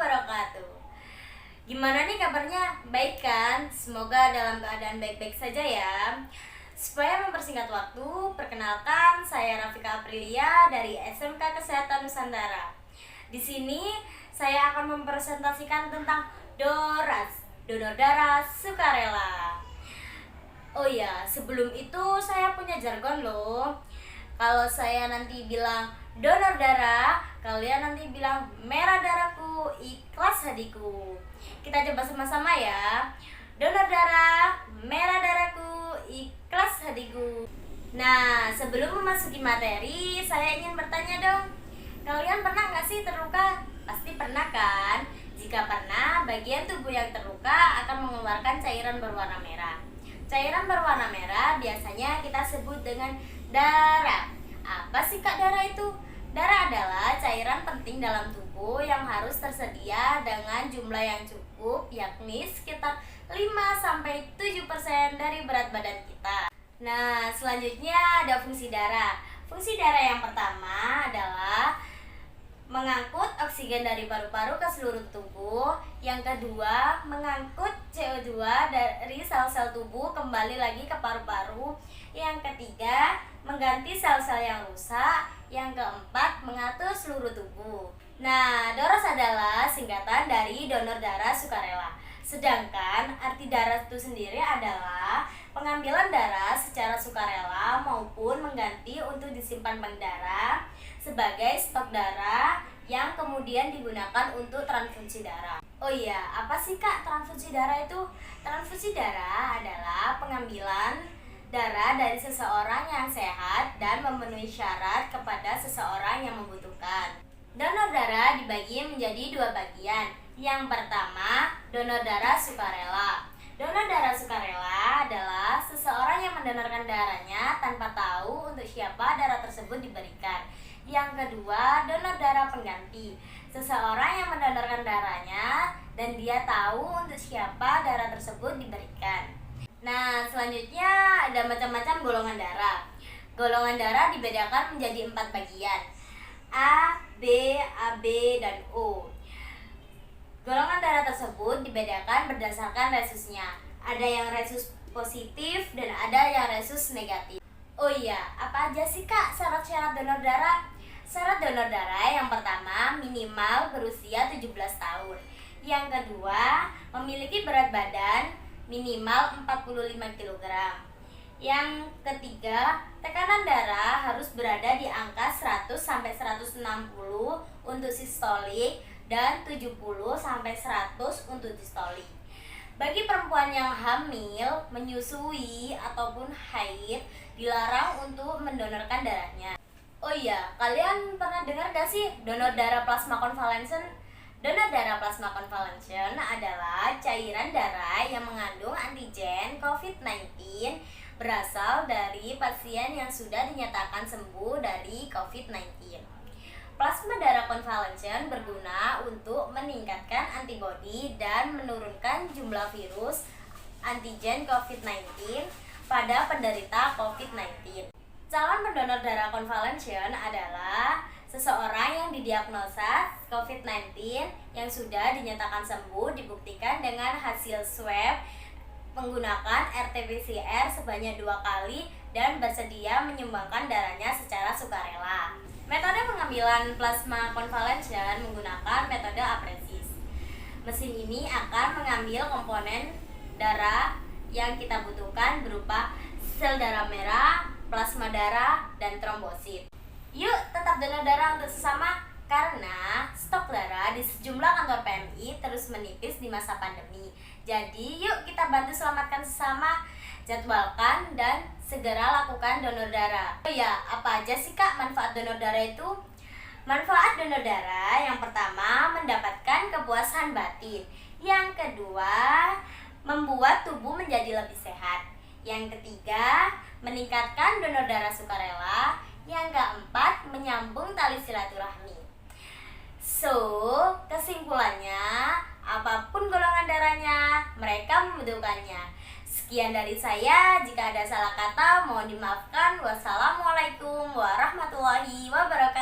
wabarakatuh. Gimana nih kabarnya? Baik kan? Semoga dalam keadaan baik-baik saja ya. Supaya mempersingkat waktu, perkenalkan saya Rafika Aprilia dari SMK Kesehatan Nusantara. Di sini saya akan mempresentasikan tentang DORAS, donor darah sukarela. Oh ya, sebelum itu saya punya jargon loh. Kalau saya nanti bilang donor darah, kalian nanti bilang merah darahku, ikhlas hadiku. Kita coba sama-sama ya. Donor darah, merah darahku, ikhlas hadiku. Nah, sebelum memasuki materi, saya ingin bertanya dong. Kalian pernah nggak sih terluka? Pasti pernah kan? Jika pernah, bagian tubuh yang terluka akan mengeluarkan cairan berwarna merah. Cairan berwarna merah biasanya kita sebut dengan darah. Apa sih Kak darah itu? Darah adalah cairan penting dalam tubuh yang harus tersedia dengan jumlah yang cukup, yakni sekitar 5-7% dari berat badan kita. Nah, selanjutnya ada fungsi darah. Fungsi darah yang pertama adalah mengangkut oksigen dari paru-paru ke seluruh tubuh. Yang kedua, mengangkut CO2 dari sel-sel tubuh kembali lagi ke paru-paru. Yang ketiga, mengganti sel-sel yang rusak. Yang keempat, mengatur seluruh tubuh. Nah, DORAS adalah singkatan dari donor darah sukarela. Sedangkan arti darah itu sendiri adalah pengambilan darah secara sukarela maupun mengganti untuk disimpan bank darah sebagai stok darah yang kemudian digunakan untuk transfusi darah. Oh iya, apa sih Kak transfusi darah itu? Transfusi darah adalah pengambilan darah dari seseorang yang sehat dan memenuhi syarat kepada seseorang yang membutuhkan. Donor darah dibagi menjadi dua bagian. Yang pertama, donor darah sukarela. Donor darah sukarela adalah seseorang yang mendonorkan darahnya tanpa tahu untuk siapa darah tersebut diberikan. Yang kedua, donor darah pengganti. Seseorang yang mendonorkan darahnya dan dia tahu untuk siapa darah tersebut diberikan. Nah, selanjutnya ada macam-macam golongan darah. Golongan darah dibedakan menjadi 4 bagian. A, B, AB, dan O. Golongan darah tersebut dibedakan berdasarkan resusnya. Ada yang resus positif dan ada yang resus negatif. Oh iya, apa aja sih Kak syarat-syarat donor darah? Syarat donor darah yang pertama minimal berusia 17 tahun. Yang kedua, memiliki berat badan minimal 45 kg. Yang ketiga, tekanan darah harus berada di angka 100-160 untuk sistolik dan 70-100 untuk distolik. Bagi perempuan yang hamil, menyusui ataupun haid dilarang untuk mendonorkan darahnya. Oh iya, kalian pernah dengar gak sih donor darah plasma convalescent? Donor darah plasma convalescent adalah cairan darah yang mengandung antigen COVID-19 berasal dari pasien yang sudah dinyatakan sembuh dari COVID-19. Plasma darah convalescent berguna untuk meningkatkan antibodi dan menurunkan jumlah virus antigen COVID-19 pada penderita COVID-19. Calon pendonor darah convalescent adalah seseorang yang didiagnosa COVID-19 yang sudah dinyatakan sembuh dibuktikan dengan hasil swab menggunakan RT-PCR sebanyak 2 kali dan bersedia menyumbangkan darahnya secara sukarela. Metode pengambilan plasma convalescent menggunakan metode apresis. Mesin ini akan mengambil komponen darah yang kita butuhkan berupa sel darah merah, plasma darah, dan trombosit. Yuk tetap donor darah untuk sesama karena stok darah di sejumlah kantor PMI terus menipis di masa pandemi. Jadi yuk kita bantu selamatkan sesama, jadwalkan dan segera lakukan donor darah. Oh ya, apa aja sih Kak manfaat donor darah itu? Manfaat donor darah yang pertama mendapatkan kepuasan batin. Yang kedua, membuat tubuh menjadi lebih sehat. Yang ketiga, meningkatkan donor darah sukarela. Yang keempat, menyambung tali silaturahmi. So, kesimpulannya, apapun golongan darahnya, mereka membutuhkannya. Sekian dari saya, jika ada salah kata mohon dimaafkan. Wassalamualaikum warahmatullahi wabarakatuh.